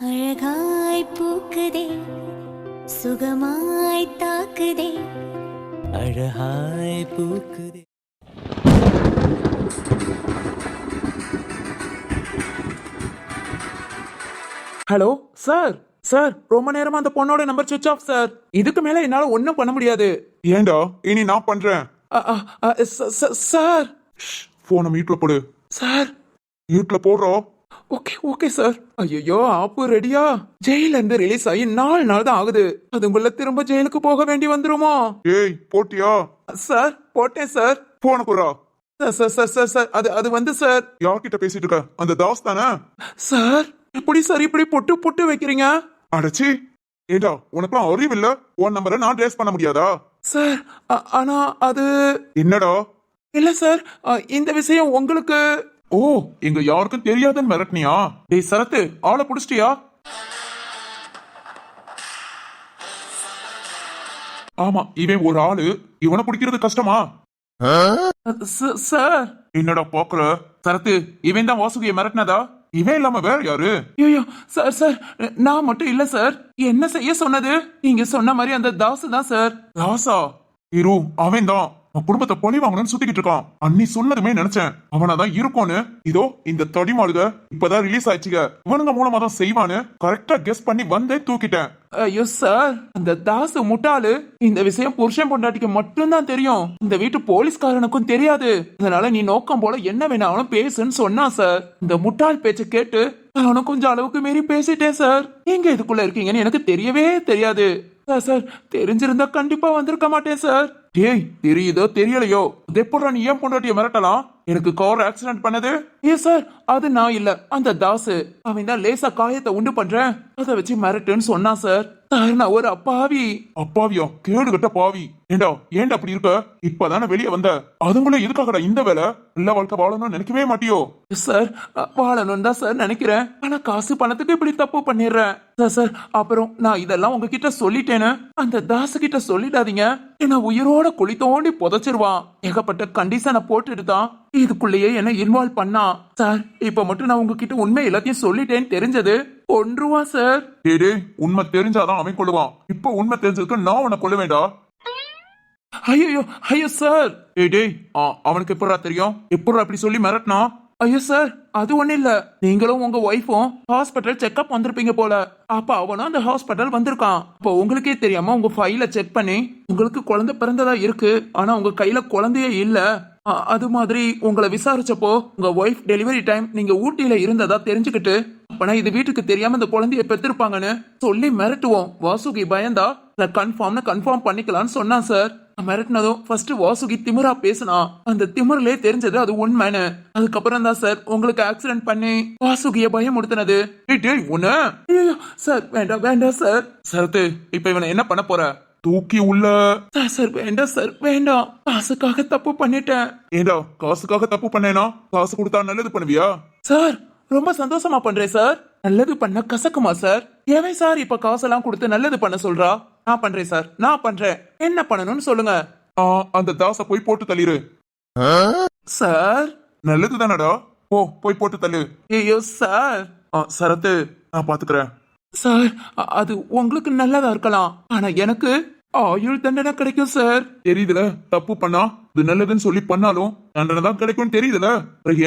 அழகாய் பூக்குதே சுகமாய் தாக்குதே அழகாய் பூக்குதே. ஹலோ சார் சார், ரொம்ப நேரமா அந்த பொண்ணோட நம்பர் சுவிட்ச் ஆஃப் சார். இதுக்கு மேல என்னால ஒண்ணும் பண்ண முடியாது. ஏண்டா இனி நான் பண்றேன். சார் போன மியூட்ல போடு. சார் மியூட்ல போடுறோம். Okay okay sir. ஐயோ ஆப்பு ரெடியா? ஜெயில இருந்து ரிலீஸ் ஆகி 4 நாள் தான் ஆகுது. அதுக்குள்ள திரும்ப ஜெயிலுக்கு போக வேண்டி வந்துருமோ? ஏய் போட்டியா? சார் போட்டேன் சார். போன குறா. சார் சார் சார் சார் அது வந்து சார். யார்கிட்ட பேசிட்டு இருக்க? அந்த தாஸ் தானே? சார் எப்படி சார் இப்படி பொட்டு பொட்டு வைக்கிறீங்க? அடச்சி, ஏண்டா உனக்குலாம் அறிவில்ல? உன் நம்பரை நான் ட்ரேஸ் பண்ண முடியாதா? சார் ஆனா அது என்னடா? இல்ல சார், இந்த விஷயம் உங்களுக்கு. ஓ, எங்க யாருக்கும் தெரியாதுன்னு மிரட்டினியா? டேய் சரத்து, ஆளை புடிச்சிட்டியா? ஆமா, இவன் ஒரு ஆளு. இவனை பிடிக்கிறது கஷ்டமா? சார் என்னடா பாக்குற? சரத்து, இவன் தான் வாசுகியை மிரட்டினதா? இவன் இல்லாம வேற யாரு? ஐயோ சார் சார், நான் மட்டும் இல்ல சார். என்ன செய்ய சொன்னது? நீங்க சொன்ன மாதிரி அந்த தாசு தான் சார். ராசா இரு, அவன் தான் குடும்பத்தை பழி வாங்கணும்னு சுத்திக்கிட்டு இருக்கான். அன்னி சொன்னதுமே நினைச்சேன் அவனாதான் இருக்கும்னு. இதோ இந்த தடிமாளுக இப்பதான் ரிலீஸ் ஆயிடுச்சுங்க. இவனுங்க மூலமா தான் செய்வான்னு கரெக்டா கெஸ் பண்ணி வந்தே தூக்கிட்டேன். ஐயோ சார், அந்த தாசு முட்டாளு. இந்த விஷயம் புருஷன் பொண்டாட்டிக்கு மட்டும்தான் தெரியும். இந்த வீட்டு போலீஸ்காரனுக்கும் தெரியாது. அதனால நீ நோக்கம் போல என்ன வேணாலும் பேசுன்னு சொன்னா சார். இந்த முட்டாள் பேச்ச கேட்டு நானும் கொஞ்சம் அளவுக்கு மீறி பேசிட்டேன் சார். நீங்க இதுக்குள்ள இருக்கீங்கன்னு எனக்கு தெரியவே தெரியாது. சார் தெரிஞ்சிருந்தா கண்டிப்பா வந்திருக்க மாட்டேன் சார். டேய், தெரியுதோ தெரியலையோ, எப்படா நீ ஏன் பொண்டாட்டிய மிரட்டலாம்? எனக்கு கார் ஆக்சிடென்ட் பண்ணது? ஏ சார், அது நான் இல்ல, அந்த தாசு. அவன் தான் லேசா காயத்தை உண்டு பண்றேன், அதை வச்சு மிரட்டுன்னு சொன்னான் சார். சார் நான் ஒரு அப்பாவி. அப்பாவியா? கேடு கட்ட பாவி. ஏண்டா ஏண்டா அப்படி இருக்க? இப்பதானே வெளியே வந்த. அதுங்களே எதுக்காகடா இந்த வேலை? நல்ல வாழ்க்கை வாழணும்னு நினைக்கவே மாட்டியோ? சார் வாழணும் தான் சார் நினைக்கிறேன். ஆனா காசு பணத்துக்கு இப்படி தப்பு பண்ணிடுறேன். சார் சார், அப்புறம் நான் இதெல்லாம் உங்ககிட்ட சொல்லிட்டேன்னு அந்த தாசு கிட்ட சொல்லிடாதீங்க. என்ன உயிரோட குழி தோண்டி புதைச்சிருவான். ஏகப்பட்ட கண்டிஷனை போட்டுட்டு தான் இதுக்குள்ளேயே என்ன இன்வால்வ் பண்ணா. சார் இப்ப மட்டும் நான் உங்ககிட்ட உண்மை எல்லாத்தையும் சொல்லிட்டேன்னு தெரிஞ்சது கொன்றுவான் சார். டேய், உண்மை தெரிஞ்சாதான் அவன் கொள்ளுவான். இப்ப உண்மை தெரிஞ்சதுக்கு நான் உன்னை கொள்ள வேண்டா. ஐயோ ஐயோ சார். டேய், அவனுக்கு எப்படா தெரியும்? எப்படா அப்படி சொல்லி மிரட்டினா? ஐயோ சார், அது ஒண்ணு இல்ல. நீங்களும் உங்க ஒய்ஃபும் ஹாஸ்பிட்டல் செக்அப் வந்திருப்பீங்க போல. அப்ப அவனும் அந்த ஹாஸ்பிட்டல் வந்திருக்கான். அப்ப உங்களுக்கே தெரியாம உங்க ஃபைல செக் பண்ணி உங்களுக்கு குழந்தை பிறந்ததா இருக்கு, ஆனா உங்க கையில குழந்தையே இல்ல. அது மாதிரி உங்களை விசாரிச்சப்போ உங்க ஒய்ஃப் டெலிவரி டைம் நீங்க ஊட்டியில இருந்ததா தெரிஞ்சுக்கிட்டு, அப்பனா இது வீட்டுக்கு தெரியாம இந்த குழந்தைய பெற்றிருப்பாங்கன்னு சொல்லி மிரட்டுவோம். வாசுகி பயந்தா கன்ஃபார்ம் பண்ணிக்கலாம்னு சொன்னான் சார். மிரட்டினதும் ஃபர்ஸ்ட் வாசுகி திமிரா பேசினா. அந்த திமிரிலே தெரிஞ்சது அது உண்மைன்னு. அதுக்கப்புறம் தான் சார் உங்களுக்கு ஆக்சிடென்ட் பண்ணி வாசுகிய பயமுடுத்தினது. சார் வேண்டாம் வேண்டாம் சார். சரத்து, இப்ப இவனை என்ன பண்ண போற? தூக்கி உள்ள. சார் வேண்டாம் சார் வேண்டாம். காசுக்காக தப்பு பண்ணிட்டேன். ஏண்டா காசுக்காக தப்பு பண்ணேனா? காசு கொடுத்தா நல்லது பண்ணுவியா? சார் ரொம்ப சந்தோஷமா பண்றேன் சார். நல்லது பண்ண கசக்குமா சார்? ஏன் சார் இப்ப காசெல்லாம் கொடுத்து நல்லது பண்ண சொல்றா? நான் பண்றேன் சார், நான் பண்றேன். என்ன பண்ணணும்னு சொல்லுங்க. அந்த தாச போய் போட்டு தள்ளிரு. சார் நல்லது தானடா, போய் போட்டு தள்ளு. ஐயோ சார். சரத்து, நான் பாத்துக்கிறேன். சார் அது உங்களுக்கு நல்லதா இருக்கலாம், ஆனா எனக்கு ஆயுள் தண்டனை கிடைக்கும் சார். தெரியுதுல, தப்பு பண்ணா இது நல்லதுன்னு சொல்லி பண்ணாலும் தண்டனை தான் கிடைக்கும் தெரியுதுல.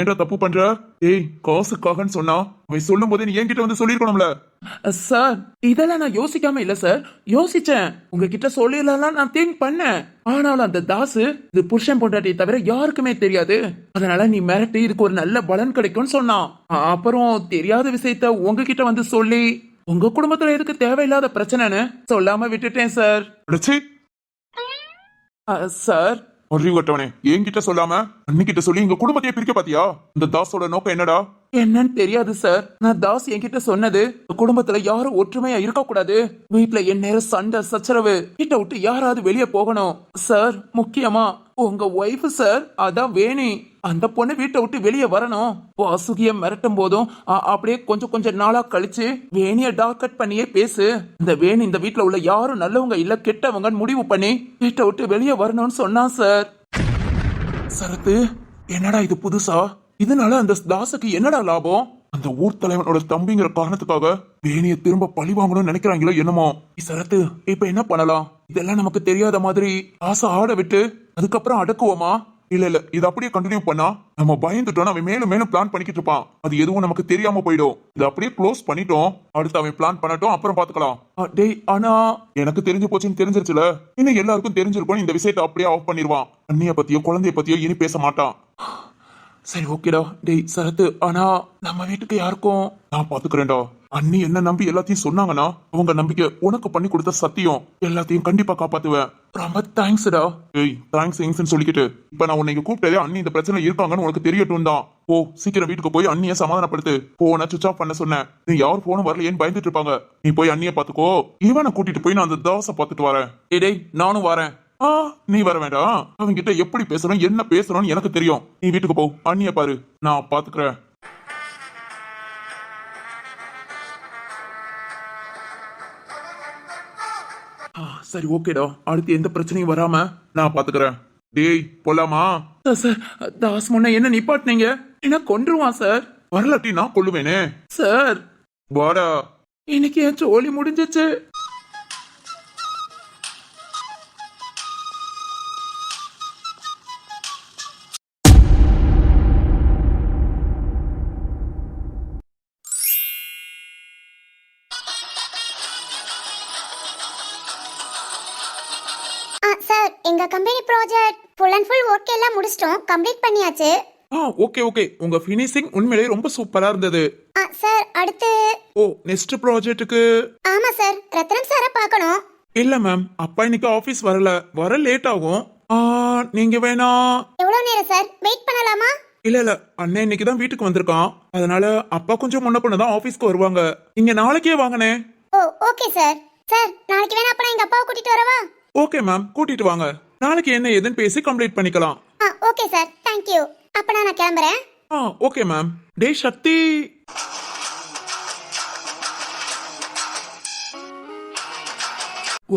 ஏன்டா தப்பு பண்ற? ஏய், காசுக்காகன்னு சொன்னா அவன் சொல்லும் போதே நீ என்கிட்ட வந்து சொல்லிருக்கணும்ல. சார் இதெல்லாம் நான் யோசிக்காம இல்ல சார், யோசிச்சேன். உங்ககிட்ட சொல்லிடலாம் நான் திங்க் பண்ணேன். ஆனாலும் அந்த தாசு இது புருஷன் பொண்டாட்டியை தவிர யாருக்குமே தெரியாது, அதனால நீ மிரட்டி இதுக்கு ஒரு நல்ல பலன் கிடைக்கும்னு சொன்னான். அப்புறம் தெரியாத விஷயத்த உங்ககிட்ட வந்து சொல்லி உங்க குடும்பத்துல எதுக்கு தேவையில்லாத பிரச்சனைன்னு சொல்லாம விட்டுட்டேன் சார். சார் அறிவுட்டவனே, என்கிட்ட சொல்லாம அன்னிக்கிட்ட சொல்லி எங்க குடும்பத்தையே பிரிக்க பாத்தியா? இந்த தாஸோட நோக்கம் என்னடா? என்னன்னு தெரியாது சார். நான் தாஸ் என்கிட்ட சொன்னது குடும்பத்துல யாரும் ஒற்றுமையா இருக்க கூடாது, வீட்டுல என் நேரம் சண்டை சச்சரவு, வீட்டை விட்டு யாராவது வெளியே போகணும் சார். முக்கியமா உங்க ஒய்ஃப் சார், அதான் வேணி. அந்த பொண்ணு வீட்டை விட்டு வெளியே வரணும். வாசுகிய மிரட்டும் போதும் அப்படியே கொஞ்சம் நாளா கழிச்சு வேணிய டார்கட் பண்ணியே பேசு. இந்த வேணி இந்த வீட்டுல உள்ள யாரும் நல்லவங்க இல்ல கெட்டவங்க முடிவு பண்ணி வீட்டை விட்டு வெளியே வரணும்னு சொன்னான் சார். சரத்து, என்னடா இது புதுசா? இதனால அந்த தாசுக்கு என்னடா லாபம்? அந்த ஊர் தலைவனோட தம்பிங்கிற காரணத்துக்காக வேணிய திரும்ப பழி வாங்கணும்னு நினைக்கிறாங்களோ என்னமோ. சரத்து, இப்ப என்ன பண்ணலாம்? இதெல்லாம் நமக்கு தெரியாத மாதிரி ஆசை ஆட விட்டு அதுக்கப்புறம் அடக்குவோமா? இல்ல இது அப்படியே கண்டினியூ பண்ணா நம்ம பயந்துட்டோம், அவன் மேலும் மேலும் பிளான் பண்ணிக்கிட்டு இருப்பான். அது எதுவும் நமக்கு தெரியாம போயிடும். இதை அப்படியே க்ளோஸ் பண்ணிட்டோம், அடுத்து அவன் பிளான் பண்ணட்டும், அப்புறம் பாத்துக்கலாம். டேய் ஆனா எனக்கு தெரிஞ்சு போச்சுன்னு தெரிஞ்சிருச்சுல, இன்னும் எல்லாருக்கும் தெரிஞ்சிருக்கும். இந்த விஷயத்தை அப்படியே ஆஃப் பண்ணிடுவான். அண்ணிய பத்தியோ குழந்தைய பத்தியோ இனி பேச மாட்டான். சரி ஓகேடா. டேய் சரத்து, ஆனா நம்ம வீட்டுக்கு யாருக்கும் நான் பாத்துக்கிறேன்டா. அண்ணி என்ன நம்பி எல்லாத்தையும் சொன்னாங்கன்னா அவங்க நம்பிக்கை உனக்கு பண்ணி கொடுத்த சத்தியம் எல்லாத்தையும் கண்டிப்பா காப்பாத்துவேன். ரொம்ப தேங்க்ஸ்டா. ஏய் தேங்க்ஸ் சொல்லிக்கிட்டு இப்ப நான் உன்னை கூப்பிட்டதே அண்ணி இந்த பிரச்சனை இருக்காங்கன்னு உனக்கு தெரியட்டும் தான். போ சீக்கிரம் வீட்டுக்கு போய் அண்ணிய சமாதானப்படுத்து. போன சுவிச் ஆஃப் பண்ண சொன்னேன். நீ யார் போனும் வரலையேன்னு பயந்துட்டு இருப்பாங்க. நீ போய் அண்ணிய பாத்துக்கோ. இவனை கூட்டிட்டு போய் நான் அந்த தோசை பாத்துட்டு வரேன். டேய் நானும் வரேன். நீ வர வேண்டாம். அவங்க கிட்ட எப்படி பேசணும் என்ன பேசணும்னு எனக்கு தெரியும். நீ வீட்டுக்கு போ, அண்ணிய பாரு, நான் பாத்துக்கிறேன். சரி ஓகேடா, அடுத்து எந்த பிரச்சனையும் வராம நான் பாத்துக்கிறேன். டேய் போலாமா? சார், தாஸ் முன்ன என்ன நிப்பாட்டினீங்க? என்ன கொன்றுவான் சார். வரலாட்டி நான் கொள்ளுவேனே. சார் வாடா. இன்னைக்கு என் ஜோலி முடிஞ்சிச்சு. சார், எங்க company project full and full work எல்லாம் முடிச்சிட்டோம், கம்ப்ளீட் பண்ணியாச்சு. ஓகே உங்க ஃபினிஷிங் உண்மையிலேயே ரொம்ப சூப்பரா இருந்தது. சார் அடுத்து நெக்ஸ்ட் ப்ராஜெக்ட்டுக்கு. ஆமா சார், ரத்னம் சாரை பார்க்கணும். இல்ல மேம், அப்பா இன்னைக்கு ஆபீஸ் வர லேட் ஆகும். நீங்க வேணா எவ்வளவு நேரம் சார் வெயிட் பண்ணலாமா? இல்ல அண்ணன் இன்னைக்கு தான் வீட்டுக்கு வந்திருக்கான். அதனால அப்பா கொஞ்சம் முன்ன பண்ண தான் ஆபீஸ்க்கு வருவாங்க. நீங்க நாளைக்கே வாங்கனே. Okay sir. சார் நாளைக்கு வேணா அப்ப எங்க அப்பாவை கூட்டிட்டு வரவா? ஓகே மேம், கூட்டிட்டு வாங்க. நாளைக்கு என்ன ஏதுன்னு பேசி கம்ப்ளீட் பண்ணிக்கலாம். Okay sir, thank you. அப்ப நான் கிளம்புறேன். Okay ma'am. டேய் சக்தி.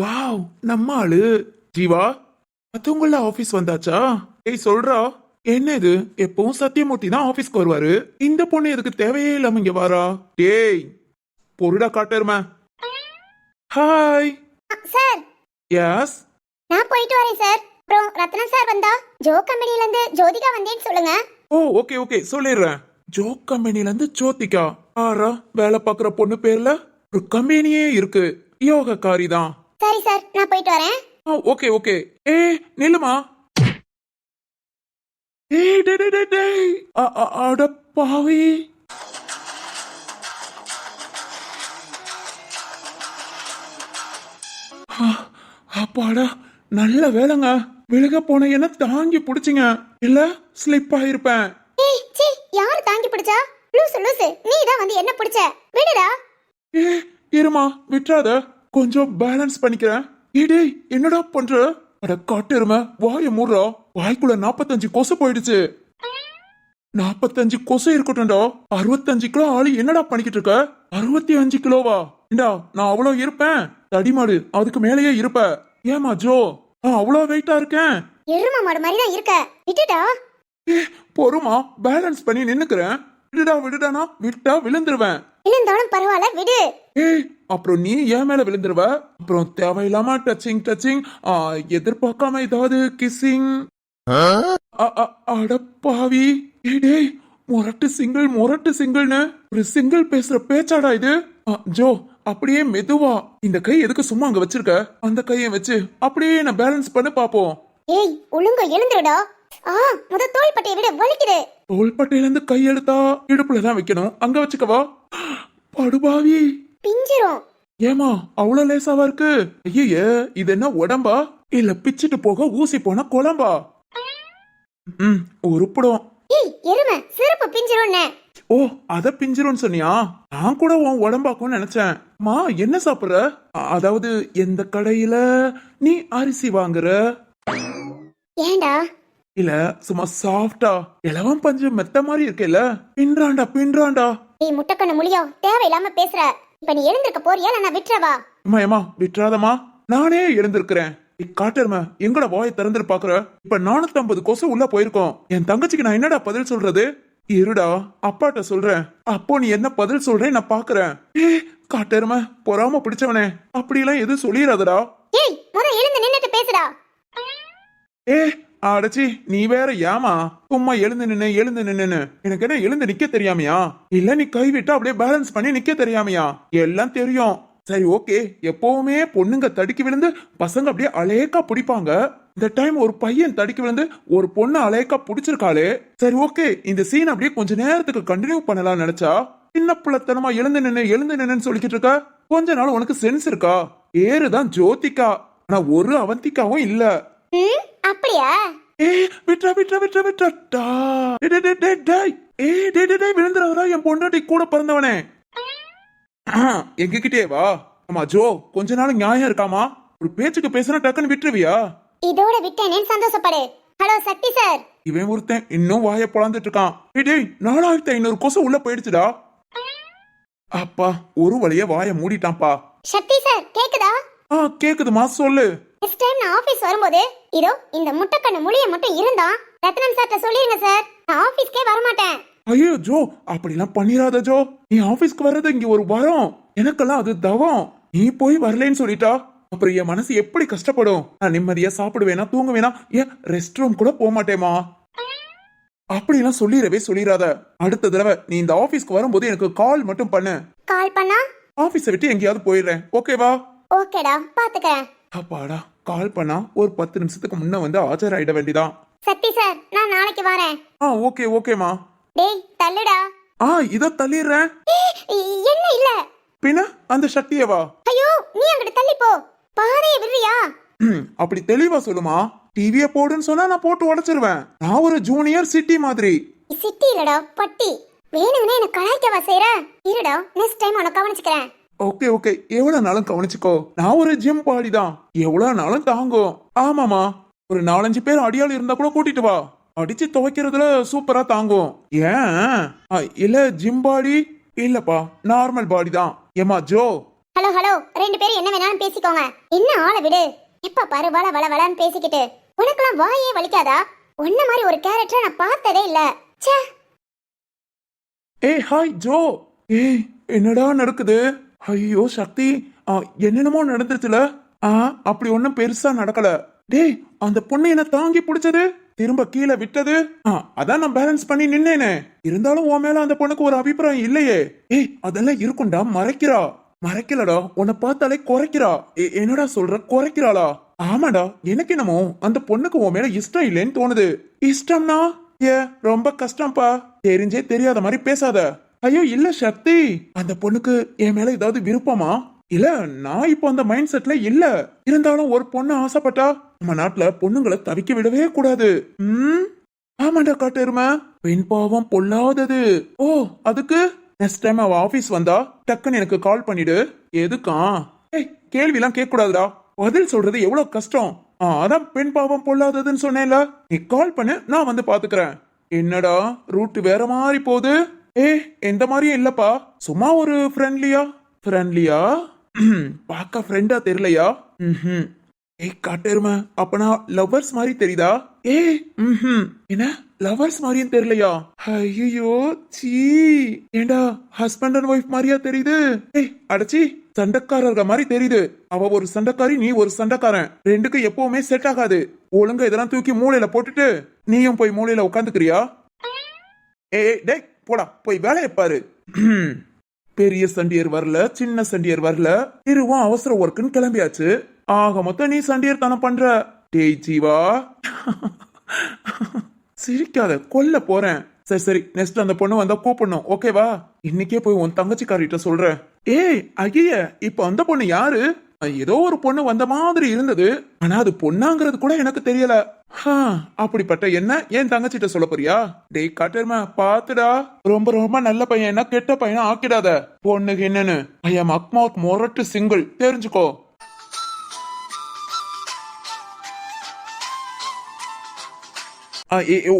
வாவ், நம்ம ஆளு ஜீவா. அதுங்கள ஆபீஸ் வந்தாச்சா? டேய் சொல்றா, என்ன இது? எப்பவும் சத்தியமூர்த்தி தான் ஆபீஸ்க்கு வருவாரு. இந்த பொண்ணு எதுக்கு தேவையே இல்லாம இங்க வாரா? டேய் பொருடா காட்டுறமா. Hi sir. எஸ், நான் போயிட்டு வரேன் சார். அப்புறம் ரத்னம் சார் வந்தா ஜோ கம்பெனில இருந்து ஜோதிகா வந்தேன்னு சொல்லுங்க. ஓகே சொல்லிடுறேன். ஜோ கம்பெனில இருந்து ஜோதிகா. ஆறா, வேலை பாக்குற பொண்ணு பேர்ல ஒரு கம்பெனியே இருக்கு. யோகக்காரி தான். சரி சார், நான் போயிட்டு வரேன். ஓகே. நில்லுமா. டேய் அட பாவி. அப்பாடா, நல்ல வேலைங்க. விழுக போன என்ன தாங்கி பிடிச்சிங்க, இல்ல ஸ்லிப் ஆயிருப்பேன். யாரு தாங்கி பிடிச்சா? லூசு நீ தான் வந்து என்ன பிடிச்ச. விடுடா. இருமா, விட்டுறாத, கொஞ்சம் பேலன்ஸ் பண்ணிக்கிறேன். டேய் என்னடா பண்ற? அட காட்டு எருமை, வாய மூடுறா. வாய்க்குள்ள 45 கொசு போயிடுச்சு. 45 கொசு இருக்கட்டும்டா. 65 கிலோ ஆளு என்னடா பண்ணிக்கிட்டு இருக்க? 65 கிலோவா? நான் அவ்வளவு இருப்பேன்? தடிமாடு, அதுக்கு மேலேயே இருப்ப. ஏமா ஜோ, நான் அவ்வளவு வெயிட்டா இருக்கேன்? எரும மாடு மாதிரி தான் இருக்க. விட்டுடா. பொறுமா, பேலன்ஸ் பண்ணி நின்னுக்கிறேன். விடுடானா விட்டா விழுந்துருவேன். விழுந்தாலும் பரவாயில்ல, விடு. அப்புறம் நீ ஏன் மேல விழுந்துருவ. அப்புறம் தேவையில்லாம டச்சிங் எதிர்பார்க்காம ஏதாவது கிஸ்ஸிங். அடப்பாவி. டேய் முரட்டு சிங்கிள்னு ஒரு சிங்கிள் பேசுற பேச்சாடா இது? ஜோ, அப்படியே மெதுவா. இந்த கை எதுக்கு சும்மா அங்க வச்சிருக்க? அந்த கையை வச்சு அப்படியே நான் பேலன்ஸ் பண்ண பாப்போம். ஒழுங்கா எழுந்துடா. முத தோள்பட்டையை விட வலிக்குது. தோள்பட்டையில இருந்து கை எடுத்தா இடுப்புலதான் வைக்கணும், அங்க வச்சுக்கவா. படுபாவி, பிஞ்சிரும். ஏமா அவ்வளவு லேசாவா இருக்கு? ஐயே, இது என்ன உடம்பா இல்ல பிச்சிட்டு போக ஊசி போன குழம்பா? உருப்படும். எருமை சிறப்பு பிஞ்சிரும். அத பிஞ்சிரும் சொன்னியா? நான் கூட உன் உடம்பாக்கும் நினைச்சேன். மா என்ன சாப்பிடுற? அதாவது எந்த கடையில நீ அரிசி வாங்குற? ஏண்டா? இல்ல சும்மா சாஃப்டா இலவம் பஞ்சு மெத்த மாதிரி இருக்கேல. பின்றாண்டா. முட்டைக்கண்ணு முழியோ, தேவையில்லாம பேசுற. இப்ப நீ எழுந்திருக்க போறியா? நான் விட்டுறவா? ஏமா விட்டுறாதமா, நானே எழுந்திருக்கிறேன். காட்டுறம எங்கட வாயை திறந்துட்டு பாக்குற. இப்ப 450 கொசு உள்ள போயிருக்கோம். என் தங்கச்சிக்கு நான் என்னடா பதில் சொல்றது? இருடா அப்பாட்ட சொல்றேன். அப்போ நீ என்ன பதில் சொல்றேன் நான் பாக்குறேன். காட்டெருமை பொறாம பிடிச்சவனே, அப்படியெல்லாம் எதுவும் சொல்லிடாதடா. ஏய் முத எழுந்து நின்னுட்டு பேசுடா. ஏ அடச்சி, நீ வேற ஏமா சும்மா எழுந்து நின்னு எனக்கு என்ன எழுந்து நிக்க தெரியாமையா? இல்ல நீ கை விட்டு அப்படியே பேலன்ஸ் பண்ணி நிக்க தெரியாமையா? எல்லாம் தெரியும். சரி ஓகே, எப்பவுமே பொண்ணுங்க தடுக்கி விழுந்து பசங்க அப்படியே அலேக்கா பிடிப்பாங்க. இந்த டைம் ஒரு பையன் தடுக்கி விழுந்து ஒரு பொண்ணு அலேக்கா பிடிச்சிருக்காளே. சரி ஓகே, இந்த சீன் அப்படியே கொஞ்ச நேரத்துக்கு கண்டினியூ பண்ணலாம் நினைச்சா சின்ன பிள்ளைத்தனமா எழுந்து நின்னு சொல்லிக்கிட்டு இருக்க. கொஞ்ச நாள் உனக்கு சென்ஸ் இருக்கா? ஏறுதான் ஜோதிகா, ஆனா ஒரு அவந்திகாவும் இல்ல. அப்படியா? விழுந்துறாதா என் பொண்டாட்டி கூட பிறந்தவனே. எங்ககிட்டே வா. ஆமா ஜோ, கொஞ்ச நாள் நியாயம் இருக்காமா? ஒரு பேச்சுக்கு பேசினா டக்குன்னு விட்டுருவியா? இதோட விட்டேனே சந்தோஷப்படு. ஹலோ சக்தி சார். இவன் ஒருத்தன் இன்னும் வாய பொழந்துட்டு இருக்கான். 4500 கொசு உள்ள போயிடுச்சுடா. அப்பா ஒரு வழியா வாய மூடிட்டான்ப்பா. சக்தி சார் கேக்குதா? கேக்குதுமா, சொல்லு. நெக்ஸ்ட் டைம் நான் ஆபீஸ் வரும்போது இதோ இந்த முட்டைக்கண்ணு முழிய மட்டும் இருந்தா ரத்னம் சார்ட்ட சொல்லிருங்க சார், நான் ஆபீஸ்க்கே வர மாட்டேன். ஐயோ ஜோ, அப்படிலாம் பண்ணிராத ஜோ. நீ ஆபீஸ்க்கு வர்றது இங்க ஒரு வரம், எனக்கெல்லாம் அது தவம். நீ போய் வரலன்னு சொல்லிட்டா அப்புறம் என் மனசு எப்படி கஷ்டப்படும். நான் நிம்மதியா சாப்பிடுவேனா தூங்குவேனா, ஏன் ரெஸ்ட் ரூம் கூட போக மாட்டேமா. அப்படிலாம் சொல்லிடாத. அடுத்த தடவை நீ இந்த ஆபீஸ்க்கு வரும்போது எனக்கு கால் மட்டும் பண்ணு. கால் பண்ணா ஆபீஸை விட்டு எங்கேயாவது போயிடுறேன், ஓகேவா? ஓகேடா, பாத்துக்கறேன். அப்பாடா, கால் பண்ணா ஒரு 10 நிமிஷத்துக்கு முன்ன வந்து ஆஜராயிட வேண்டியதான். சக்தி சார், நான் நாளைக்கு வரேன். ஓகேமா. டேய் தள்ளுடா. இத தள்ளிடுறேன். என்ன இல்ல பின்ன அந்த சக்தியவா? ஐயோ நீ அங்கிட்டு தள்ளி போ, பாதைய விடுறியா? அப்படி தெளிவா சொல்லுமா. டிவிய போடுன்னு சொன்னா நான் போட்டு உடைச்சிருவேன். நான் ஒரு ஜூனியர் சிட்டி மாதிரி. சிட்டி இல்லடா பட்டி. வேணும்னே என்ன கலாய்க்கவா செய்ற? இருடா, நெக்ஸ்ட் டைம் உன்னை கவனிச்சுக்கிறேன். ஓகே எவ்வளவு நாளும் கவனிச்சுக்கோ. நான் ஒரு ஜிம் பாடி தான், எவ்வளவு நாளும் தாங்கும். ஆமாமா, ஒரு 4-5 பேர் அடியாள் இருந்தா கூட கூட்டிட்டு வா, அடிச்சு துவைக்கிறதுல சூப்பரா தாங்கும். ஏன் இல்ல ஜிம் பாடி இல்லப்பா, நார்மல் பாடி தான். ஏமா ஜோ. ஹலோ 2 பேரும் என்ன வேணாலும் பேசிக்கோங்க, என்ன ஆளை விடு. எப்ப பாரு வளன்னு பேசிக்கிட்டு உனக்குலாம் வாயே வலிக்காதா? உன்ன மாதிரி ஒரு கேரக்டர் நான் பார்த்ததே இல்ல. ச்சே. Hi Joe. என்னடா நடக்குது? ஐயோ சக்தி, என்னென்னமோ நடந்துச்சுல. அப்படி ஒண்ணும் பெருசா நடக்கல. டேய், அந்த பொண்ணு என்ன தாங்கி பிடிச்சது, திரும்ப கீழே விட்டது, அதான் நான் பேலன்ஸ் பண்ணி நின்னேனே. இருந்தாலும் உன் மேல அந்த பொண்ணுக்கு ஒரு அபிப்பிராயம் இல்லையே. அதெல்லாம் இருக்கும்டா, மறைக்கலடா, உன்னை பார்த்தாலே குறைக்கிறா. என்னடா சொல்ற, குறைக்கிறாளா? ஆமாடா, எனக்கு என்னமோ அந்த பொண்ணுக்கு உன் மேல இஷ்டம் இல்லைன்னு தோணுது. இஷ்டம்னா ரொம்ப கஷ்டம்ப்பா. தெரிஞ்சே தெரியாத மாதிரி பேசாத. ஐயோ இல்ல சக்தி, அந்த பொண்ணுக்கு என் மேல ஏதாவது விருப்பமா? இல்ல, நான் இப்போ அந்த மைண்ட் செட்ல இல்ல. இருந்தாலும் ஒரு பொண்ணு ஆசைப்பட்டா நம்ம நாட்டுல பொண்ணுங்களை தவிக்க விடவே கூடாது. ஆமாண்டா காட்டெருமை, பெண் பாவம் பொல்லாதது. அதுக்கு நெக்ஸ்ட் டைம் அவ ஆபீஸ் வந்தா டக்குன்னு எனக்கு கால் பண்ணிடு. எதுக்கா? கேள்வி எல்லாம் கேட்க கூடாதுடா, பதில் சொல்றது எவ்வளவு கஷ்டம். அதான் பெண் பாவம் பொல்லாததுன்னு சொன்னேன்ல. நீ கால் பண்ணு, நான் வந்து பாத்துக்கிறேன். என்னடா ரூட் வேற மாதிரி போகுது? எந்த மாதிரியும் இல்லப்பா, சும்மா ஒரு ஃப்ரெண்ட்லியா பாக்க ஃப்ரெண்டா தெரியலையா? காட்டெருமை, அப்பனா லவ்வர்ஸ் மாதிரி தெரியுதா? என்ன லவ்வர்ஸ் மாதிரியும் தெரியலையா? ஐயோ சீ, ஏண்டா ஹஸ்பண்ட் அண்ட் ஒய்ஃப் மாதிரியா தெரியுது? அடச்சி, சண்டைக்காரர்கள் மாதிரி தெரியுது. அவ ஒரு சண்டைக்காரி, நீ ஒரு சண்டைக்காரன், ரெண்டுக்கும் எப்பவுமே செட் ஆகாது. ஒழுங்கா இதெல்லாம் தூக்கி மூளையில போட்டுட்டு நீயும் போய் மூளையில உட்காந்துக்கிறியா? டேய் போடா, போய் வேலையை பாரு. பெரிய சண்டியர் வரல, சின்ன சண்டியர் வரல, திருவும் அவசர ஒர்க்குன்னு கிளம்பியாச்சு. ஆக மொத்தம் நீ சண்டியர் தானே பண்ற. டேய் ஜீவா, சிரிக்காத, கொல்ல போறேன். சரி நெக்ஸ்ட் அந்த பொண்ணு வந்தா கூப்பிடணும், ஓகேவா? இன்னைக்கே போய் உன் தங்கச்சிக்காரிட்ட சொல்றேன். ஐய, இப்ப அந்த பொண்ணு யாரு? ஏதோ ஒரு பொண்ணு வந்த மாதிரி இருந்தது, ஆனா அது பொண்ணாங்கிறது கூட எனக்கு தெரியல. அப்படிப்பட்ட என்ன என் தங்கச்சிட்ட சொல்ல போறியா? டேய் காட்டெருமை, பாத்துடா, ரொம்ப நல்ல பையன் என்ன கெட்ட பையனா ஆக்கிடாத. பொண்ணுக்கு என்னன்னு ஐ எம் அக்மார்க் மொரட்டு சிங்கிள், தெரிஞ்சுக்கோ.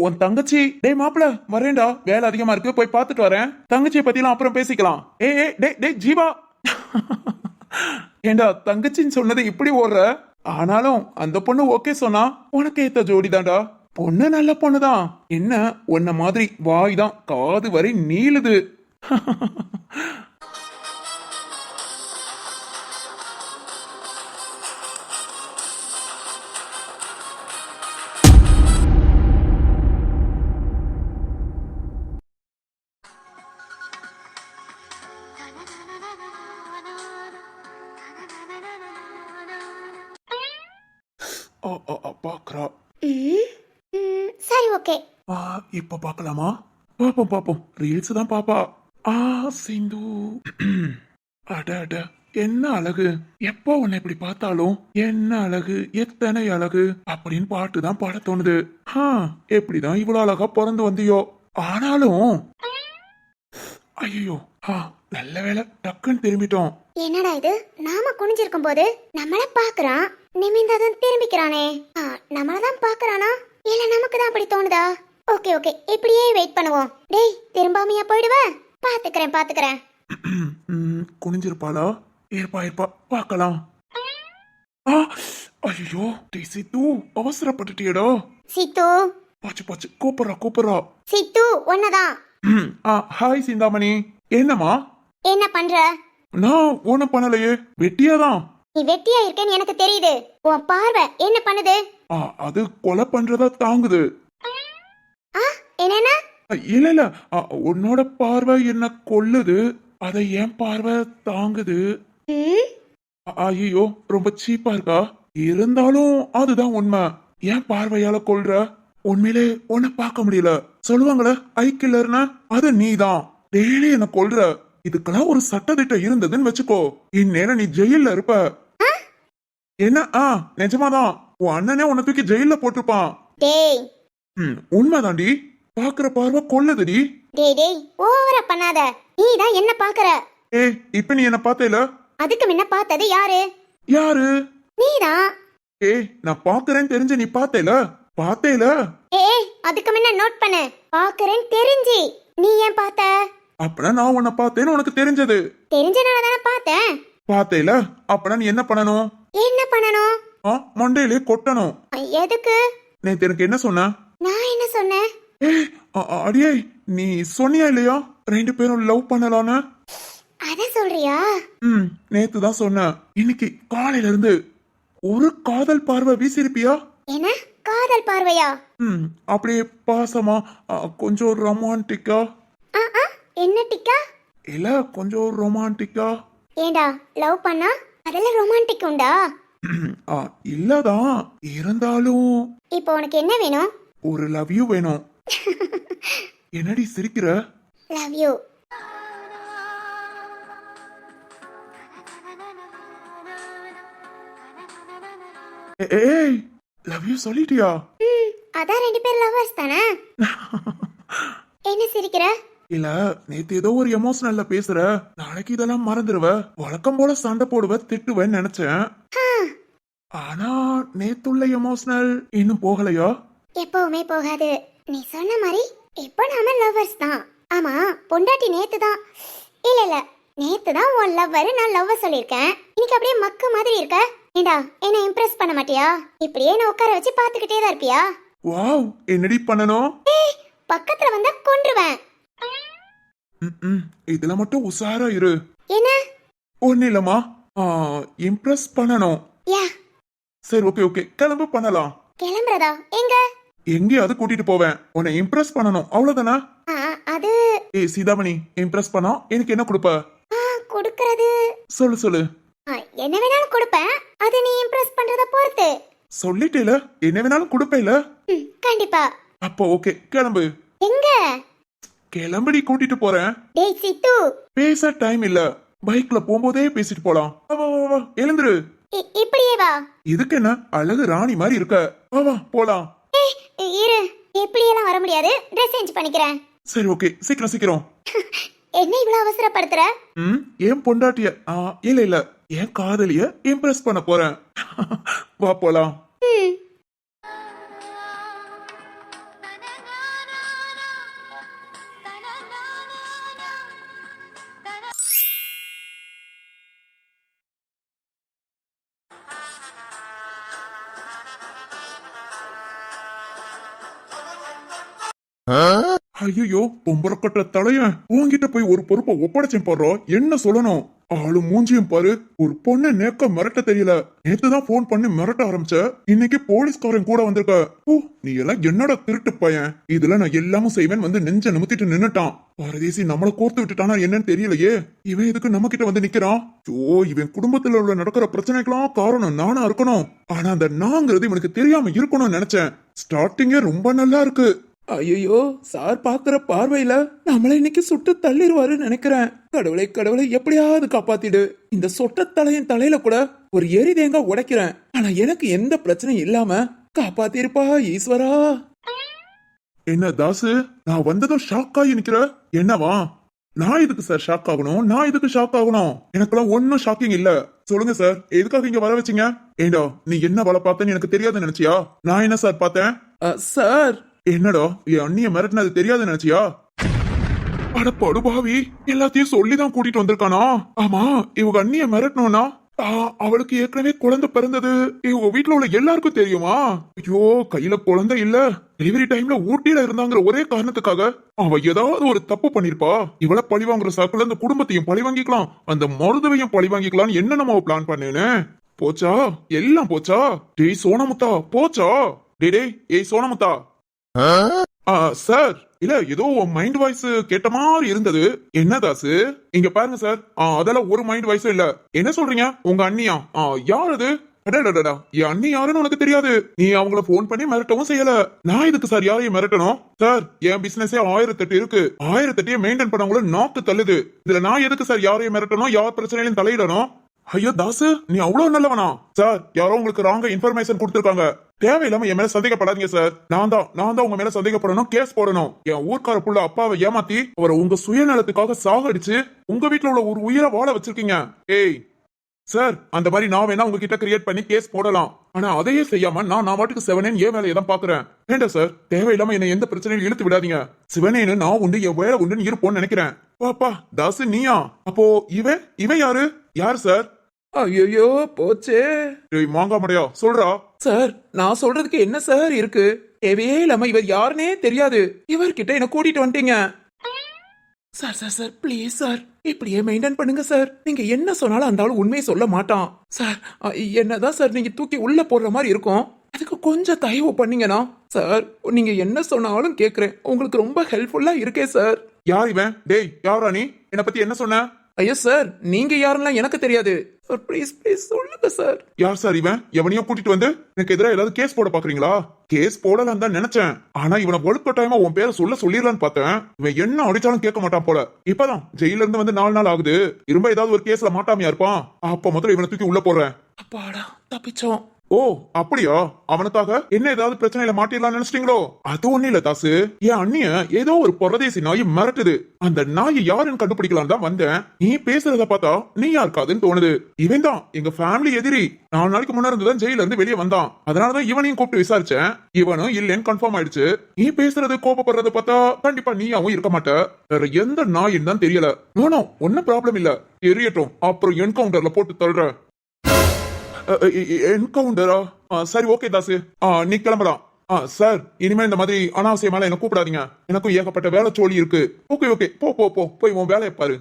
உன் தங்கச்சி. டேய் மாப்பிள, வரேன்டா, வேலை அதிகமா இருக்கு, போய் பாத்துட்டு வரேன். தங்கச்சியை பத்தி எல்லாம் அப்புறம் பேசிக்கலாம். டேய் ஜீவா. ஏண்டா தங்கச்சின்னு சொன்னது இப்படி ஓடுற? ஆனாலும் அந்த பொண்ணு ஓகே சொன்னா உனக்கு ஏத்த ஜோடி தான்டா. பொண்ணு நல்ல பொண்ணுதான். என்ன உன்ன மாதிரி வாய் தான் காது வரை நீளுது. பாக்குறா. சரி ஓகே. இப்ப பாக்கலாமா? பாப்போம் பாப்போம், ரீல்ஸ் தான் பாப்பா. சிந்து. அட அட, என்ன அழகு! எப்போ உன்னை இப்படி பார்த்தாலும் என்ன அழகு, எத்தனை அழகு அப்படின்னு பாட்டு தான் பாட தோணுது. எப்படிதான் இவ்வளவு அழகா பிறந்து வந்தியோ. ஆனாலும் ஐயோ, நல்ல வேலை டக்குன்னு திரும்பிட்டோம். என்னடா இது, நாம குனிஞ்சிருக்கும் போது நம்மள பாக்குறான், நிமிந்தாதான் திரும்பிக்கிறானே. நம்மளதான் பாக்குறானா இல்ல நமக்கு தான் அப்படி தோணுதா? ஓகே ஓகே, இப்படியே வெயிட் பண்ணுவோம். டேய், திரும்பாமையா போயிடுவ? பாத்துக்கிறேன் பாத்துக்கிறேன். குனிஞ்சிருப்பாளா? இருப்பா இருப்பா, பார்க்கலாம். ஐயோ சித்து, அவசரப்பட்டுட்டியடா. சித்து. பாச்சு பாச்சு, கூப்பிடுறா கூப்பிடுறா. சித்து ஒன்னதான். ஹாய் சிந்தாமணி. என்னம்மா? என்ன பண்ற? நான் ஒண்ணும் பண்ணலையே, வெட்டியாதான். நீ வெட்டியா இருக்கேன்னு எனக்கு தெரியுது. உன் பார்வை என்ன பண்ணுது? அது கொலை பண்றதா தாங்குது. என்னன்னா? இல்ல இல்ல, உன்னோட பார்வை என்ன கொல்லுது, அதை என் பார்வை தாங்குது. ஐயோ, ரொம்ப சீப்பா இருக்கா? இருந்தாலும் அதுதான் உண்மை. ஏன் பார்வையால கொல்ற? உண்மையிலே உன்னை பார்க்க முடியல. சொல்லுவாங்களே ஐ கில்லர்னா, அது நீதான். டெய்லி என்ன கொல்ற. இதுக்கெல்லாம் ஒரு சட்டத்திட்டம் இருந்ததுன்னு வச்சுக்கோ, இந்நேரம் நீ ஜெயில இருப்ப. என்ன? நிஜமாதான். உன் அண்ணனே உன்னை தூக்கி ஜெயில போட்டிருப்பான். டேய். உண்மைதாண்டி, பாக்குற பார்வை கொல்லுதுடி. டேய் டேய், ஓவரா பண்ணாத. நீதான் என்ன பாக்குற. இப்ப நீ என்ன பார்த்தேல? அதுக்கு முன்ன பார்த்தது யாரு? யாரு? நீதான். நான் பாக்குறேன்னு தெரிஞ்சு நீ பார்த்தேல? பார்த்தேல? அதுக்கு முன்ன நோட் பண்ணு. பாக்குறேன்னு தெரிஞ்சு நீ ஏன் பார்த்த? அப்பனா நான் உன்னை பார்த்தேன்னு உனக்கு தெரிஞ்சது. தெரிஞ்சனால தானே பார்த்தேன். பார்த்தேல? அப்பனா நீ என்ன பண்ணணும்? என்ன பண்ணணும்? மண்டையிலே கொட்டணும். எதுக்கு? நேத்து எனக்கு என்ன சொன்ன? நான் என்ன சொன்னேன்? அடியே, நீ சொன்னியா இல்லையா 2 பேரும் லவ் பண்ணலான்னு? அத சொல்றியா? நேத்து தான் சொன்ன. இன்னைக்கு காலையில இருந்து ஒரு காதல் பார்வை வீசிருப்பியா? என்ன காதல் பார்வையா? அப்படியே பாசமா, கொஞ்சம் ரொமான்டிக்கா. என்ன டிக்கா? இல்ல, கொஞ்சம் ரொமான்டிக்கா. ஏண்டா, லவ் பண்ணா அதெல்லாம் ரொமான்டிக் உண்டா? இல்லதான், இருந்தாலும் இப்போ உனக்கு என்ன வேணும்? ஒரு லவ் யூ வேணும். என்னடி சிரிக்கிற? Love you. ஏய், லவ் யூ சொல்லிட்டியா? அதான் 2 பேர் லவர்ஸ் தானே. என்ன சிரிக்கிற? இல்ல, நேத்து ஏதோ ஒரு எமோஷனல்ல பேசுற. நாளைக்கு இதெல்லாம் மறந்துடுவ. வழக்கம் போல சண்டை போடுவ, திட்டுவேன்னு நினைச்சேன். ஆனா நேத்துள்ள எமோஷனல் இன்னும் போகலையா? எப்பவுமே போகாது. நீ சொன்ன மாதிரி இப்போ நாம லவர்ஸ் தான். ஆமா, பொண்டாட்டி நேத்து தான். இல்ல நேத்து தான் உன் லவ்வர் நான் லவ்வர் சொல்லிருக்கேன். இன்னைக்கு அப்படியே மக்கு மாதிரி இருக்க. ஏண்டா, என்ன இம்ப்ரெஸ் பண்ண மாட்டியா? இப்படியே நான் உட்கார வச்சு பாத்துக்கிட்டே தான் இருப்பியா? வாவ், என்னடி பண்ணணும்? பக்கத்துல வந்தா கொன்றுவேன். இதுல மட்டும் உசாரா இரு. என்ன? ஒண்ணு இல்லம்மா, இம்ப்ரெஸ் பண்ணணும். யா. சரி, ஓகே ஓகே, கிளம்பு, பண்ணலாம். கிளம்புறதா? எங்க? எங்கேயாவது கூட்டிட்டு போவேன். உன்னை இம்ப்ரெஸ் பண்ணணும், அவ்வளவுதானே? அது சீதாமணி, இம்ப்ரெஸ் பண்ணா எனக்கு என்ன கொடுப்ப? கொடுக்கறது சொல்லு சொல்லு. என்ன வேணாலும் கொடுப்பேன். அது நீ இம்ப்ரெஸ் பண்றத பொறுத்து. சொல்லிட்டேல, என்ன வேணாலும் கொடுப்பேல. கண்டிப்பா. அப்போ ஓகே, கிளம்பு. எங்க? கிளம்படி, கூட்டிட்டு போறேன். டேய் சித்து, பேச டைம் இல்ல. பைக்ல போகும்போதே பேசிட்டு போலாம். வா, எழுந்துரு. இப்படியே வா. இதுக்கு என்ன, அழகு ராணி மாதிரி இருக்க. வா போலாம். இரு, இப்படியெல்லாம் வர முடியாது. ட்ரெஸ் சேஞ்ச் பண்ணிக்கிறேன். சரி ஓகே, சீக்கிரம் சீக்கிரம். என்ன இவ்வளவு அவசரப்படுத்துற? ஏன் பொண்டாட்டிய? இல்ல என் காதலிய இம்ப்ரெஸ் பண்ண போறேன். வா போலாம். ஐயோ பொம்பரக்கட்ட தலையன் உன்கிட்ட போய் ஒரு பொறுப்பை ஒப்படைச்சேன் பாரு, என்ன சொல்லணும்? ஆளு மூஞ்சியும் பாரு, ஒரு பொண்ணை நேக்க மிரட்ட தெரியல. நேத்துதான் போன் பண்ணி மிரட்ட ஆரம்பிச்ச, இன்னைக்கு போலீஸ்காரன் கூட வந்திருக்க. ஓ, நீ எல்லாம் என்னடா திருட்டு பையன், இதுல நான் எல்லாமும் செய்வேன் வந்து நெஞ்ச நிமித்திட்டு நின்னுட்டான். பாரதேசி நம்மள கோர்த்து விட்டுட்டானா என்னன்னு தெரியலையே. இவன் எதுக்கு நம்ம கிட்ட வந்து நிக்கிறான்? ஓ, இவன் குடும்பத்துல உள்ள நடக்கிற பிரச்சனைக்கெல்லாம் காரணம் நானா இருக்கணும். ஆனா அந்த நாங்கிறது இவனுக்கு தெரியாம இருக்கணும்னு நினைச்சேன். ஸ்டார்டிங்கே ரொம்ப நல்லா இருக்கு. ஐயோ, சார் பாக்குற பார்வையில நம்மள இன்னைக்கு சுட்டு தள்ளிடுவாருன்னு நினைக்கிறேன். கடவுளை கடவுளை எப்படியாவது காப்பாத்திடு. இந்த சொட்ட தலையின் தலையில கூட ஒரு எரி தேங்காய் உடைக்கிறேன். ஆனா எனக்கு எந்த பிரச்சனையும் இல்லாம காப்பாத்திருப்பா ஈஸ்வரா. என்ன தாசு, நான் வந்ததும் ஷாக் ஆகி நிக்கிற? என்னவா? நான் இதுக்கு சார் ஷாக் ஆகணும்? நான் இதுக்கு ஷாக் ஆகணும்? எனக்கெல்லாம் ஒன்னும் ஷாக்கிங் இல்ல. சொல்லுங்க சார், எதுக்காக இங்க வர வச்சீங்க? ஏண்டா, நீ என்ன வேலை பார்த்தேன்னு எனக்கு தெரியாதுன்னு நினைச்சியா? நான் என்ன சார் பார்த்தேன்? சார், என்னடா, என் அண்ணிய மிரட்டினது தெரியாது நினைச்சியா? அட படுபாவி, எல்லாத்தையும் சொல்லிதான் கூட்டிட்டு வந்திருக்கானா? ஆமா, இவங்க அண்ணிய மிரட்டணும்னா அவளுக்கு ஏற்கனவே குழந்தை பிறந்தது இவங்க வீட்டுல உள்ள எல்லாருக்கும் தெரியுமா? ஐயோ, கையில குழந்தை இல்ல, டெலிவரி டைம்ல ஊட்டியில இருந்தாங்கிற ஒரே காரணத்துக்காக அவ ஏதாவது ஒரு தப்பு பண்ணிருப்பா. இவள பழி வாங்குற சாக்குல அந்த குடும்பத்தையும் பழி வாங்கிக்கலாம், அந்த மருதுவையும் பழி வாங்கிக்கலாம். என்ன நம்ம பிளான் பண்ணேன்னு போச்சா, எல்லாம் போச்சா. டேய் சோனமுத்தா, போச்சா? டேய் ஏய் சோனமுத்தா. சார், இல்ல ஏதோ மைண்ட் வாய்ஸ் கேட்ட மாதிரி இருந்தது. என்ன தாசு? இங்க பாருங்க சார், அதெல்லாம் ஒரு மைண்ட் வாய்ஸும் இல்ல. என்ன சொல்றீங்க? உங்க அண்ணியா? யார் அது? அடடடடா, என் அண்ணி யாருன்னு உனக்கு தெரியாது. நீ அவங்கள போன் பண்ணி மிரட்டவும் செய்யல. நான் இதுக்கு சார் யாரையும் மிரட்டணும்? சார், என் பிசினஸே 1008 இருக்கு. 1008 மெயின்டைன் பண்ணவங்கள நாக்கு தள்ளுது. இதுல நான் எதுக்கு சார் யாரையும் மிரட்டணும், யார் பிரச்சனையிலும் தலையிடணும்? ஐயோ தாசு, நீ அவ்வளவு நல்லவனா? சார், யாரோ உங்களுக்கு ராங்க இன்ஃபர்மேஷன் கொடுத்திருக்காங்க. தேவையில்லாம என் மேல சந்தேகப்படாதீங்க சார். நான் தான் உங்க மேல சந்தேகப்படணும், கேஸ் போடணும். என் ஊர்க்கார புள்ள அப்பாவை ஏமாத்தி அவரை உங்க சுயநலத்துக்காக சாகடிச்சு உங்க வீட்டுல உள்ள ஒரு உயிரை வாழ வச்சிருக்கீங்க. ஏய் சார், அந்த மாதிரி நான் வேணா உங்ககிட்ட கிரியேட் பண்ணி கேஸ் போடலாம். ஆனா அதையே செய்யாம நான் வாட்டுக்கு சிவனேன்னு ஏன் வேலையை தான் பாக்குறேன். வேண்டாம் சார், தேவையில்லாம என்ன எந்த பிரச்சனையும் இழுத்து விடாதீங்க. சிவனேன்னு நான் உண்டு, என் வேலை உண்டுன்னு இருப்போம்னு நினைக்கிறேன். பாப்பா தாசு நீயா? அப்போ இவன் யாரு? யார் சார்? ஐயோ போச்சே. மாங்காமடையா சொல்றா. சார், நான் சொல்றதுக்கு என்ன சார் இருக்கு? தேவையே இல்லாம இவர் யாருன்னே தெரியாது இவர்கிட்ட என்ன கூட்டிட்டு வந்துட்டீங்க. Sir sir sir, please sir, இப்படியே மெயின்டைன் பண்ணுங்க சார். நீங்க என்ன சொன்னாலும் அந்த ஆளு உண்மையை சொல்ல மாட்டான் சார். என்னதான் சார் நீங்க தூக்கி உள்ள போடுற மாதிரி இருக்கும், அதுக்கு கொஞ்சம் தயவு பண்ணீங்கன்னா சார். நீங்க என்ன சொன்னாலும் கேக்குறேன், உங்களுக்கு ரொம்ப ஹெல்ப்ஃபுல்லா இருக்கே சார். யார் இவன்? டேய் யாரா நீ? என்ன பத்தி என்ன சொன்ன? ஐயோ சார், நீங்க யாருன்னா எனக்கு தெரியாது சார். ப்ளீஸ் ப்ளீஸ் சொல்லுங்க சார். யார் சார் இவன்? எவனையும் கூட்டிட்டு வந்து எனக்கு எதிராக ஏதாவது கேஸ் போட பாக்குறீங்களா? கேஸ் போடலாம் தான் நினைச்சேன், ஆனா இவனை ஒழுக்கட்டாயமா உன் பேரை சொல்லிடலான்னு பார்த்தேன். இவன் என்ன அடிச்சாலும் கேட்க மாட்டான் போல. இப்பதான் ஜெயில இருந்து வந்து 4 நாள் ஆகுது. இரும்ப ஏதாவது ஒரு கேஸ்ல மாட்டாமையா இருப்பான். அப்ப முதல்ல இவனை தூக்கி உள்ள போடுறேன். அப்பாடா, தப்பிச்சோம். ஓ அப்படியா? அவனுக்காக என்ன ஏதாவது பிரச்சனையில மாட்டிடலாம் நினைச்சிட்டீங்களோ? அது ஒண்ணு இல்ல தாசு, என் அண்ணிய ஏதோ ஒரு பரதேசி நாய் மிரட்டுது. அந்த நாய் யாருன்னு கண்டுபிடிக்கலாம் தான் வந்தேன். நீ பேசுறத பார்த்தா நீ யாருக்காதுன்னு தோணுது. இவன் தான் எங்க ஃபேமிலி எதிரி. 4 நாளைக்கு முன்னாடி இருந்துதான் ஜெயில இருந்து வெளியே வந்தான். அதனாலதான் இவனையும் கூப்பிட்டு விசாரிச்சேன். இவனும் இல்லன்னு கன்ஃபார்ம் ஆயிடுச்சு. நீ பேசுறது கோபப்படுறத பார்த்தா கண்டிப்பா நீயாவும் இருக்க மாட்ட. வேற எந்த நாயின்னு தான் தெரியல. நோ ஒன்னும் ப்ராப்ளம் இல்ல, எரியட்டும், அப்புறம் என்கவுண்டர்ல போட்டு தள்ளுற. என்கவுண்டரா? சரி ஓகே தாசு, நீ கிளம்பலாம். சார், இனிமே இந்த மாதிரி அனாவசியமால என்ன கூப்பிடாதீங்க. எனக்கும் ஏகப்பட்ட வேலை சோழி இருக்கு. ஓகே ஓகே, போய் உன் வேலையை பாரு.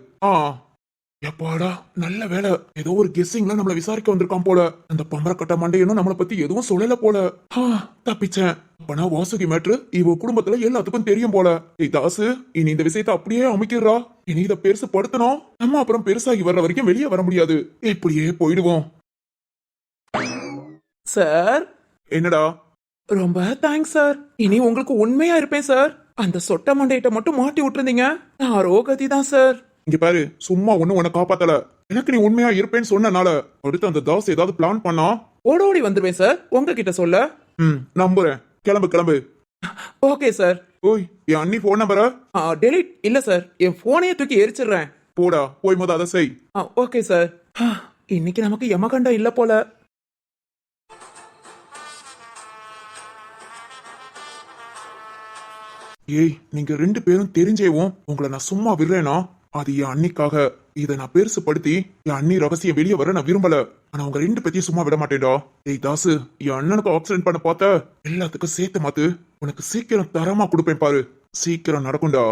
எப்பாடா நல்ல வேலை, ஏதோ ஒரு கெஸ்ஸிங்ல நம்மள விசாரிக்க வந்திருக்கான் போல. அந்த பம்பரக்கட்ட மண்டையனும் நம்மளை பத்தி எதுவும் சொல்லல போல. தப்பிச்சேன். அப்பனா வாசுகி மேட்ரு இவ குடும்பத்துல எல்லாத்துக்கும் தெரியும் போல. ஏய் தாசு, இனி இந்த விஷயத்தை அப்படியே அமைக்கிறா. இனி இதை பெருசு படுத்தணும், நம்ம அப்புறம் பெருசாகி வர்ற வரைக்கும் வெளியே வர முடியாது. இப்படியே போயிடுவோம். சார், என்னடா? ரொம்ப தேங்க்ஸ் சார். இனி உங்களுக்கு உண்மையா இருப்பேன் சார். அந்த சொட்ட மண்டையிட்ட மட்டும் மாட்டி விட்டுருந்தீங்க, நான் ரோகதி தான் சார். இங்க பாரு, சும்மா ஒண்ணு உன்னை காப்பாத்தல. எனக்கு நீ உண்மையா இருப்பேன்னு சொன்னனால அடுத்து அந்த தாஸ் ஏதாவது பிளான் பண்ணா ஓடோடி வந்துருவேன் சார் உங்ககிட்ட சொல்ல. நம்புறேன். கிளம்பு. Okay sir. ஓய், என் அண்ணி போன் நம்பரா? டெலிட் இல்ல சார், என் போனையே தூக்கி எரிச்சிடுறேன். போடா, போய் அதை செய். Okay sir. இன்னைக்கு நமக்கு யமகண்டம் இல்ல போல. ஏய், நீங்க 2 பேரும் தெரிஞ்சேவும் உங்களை நான் சும்மா விடுறேனா? அது என் அண்ணிக்காக. இதை நான் பெருசு படுத்தி என் அண்ணி ரகசியம் வெளியே வர நான் விரும்பல. ஆனா உங்க 2 பேத்தையும் சும்மா விட மாட்டேன்டா. ஏய் தாசு, என் அண்ணனுக்கு ஆக்சிடென்ட் பண்ண பார்த்த எல்லாத்துக்கும் சேர்த்து மாத்து. உனக்கு சீக்கிரம் தரமா கொடுப்பேன் பாரு. சீக்கிரம் நடக்கும்டா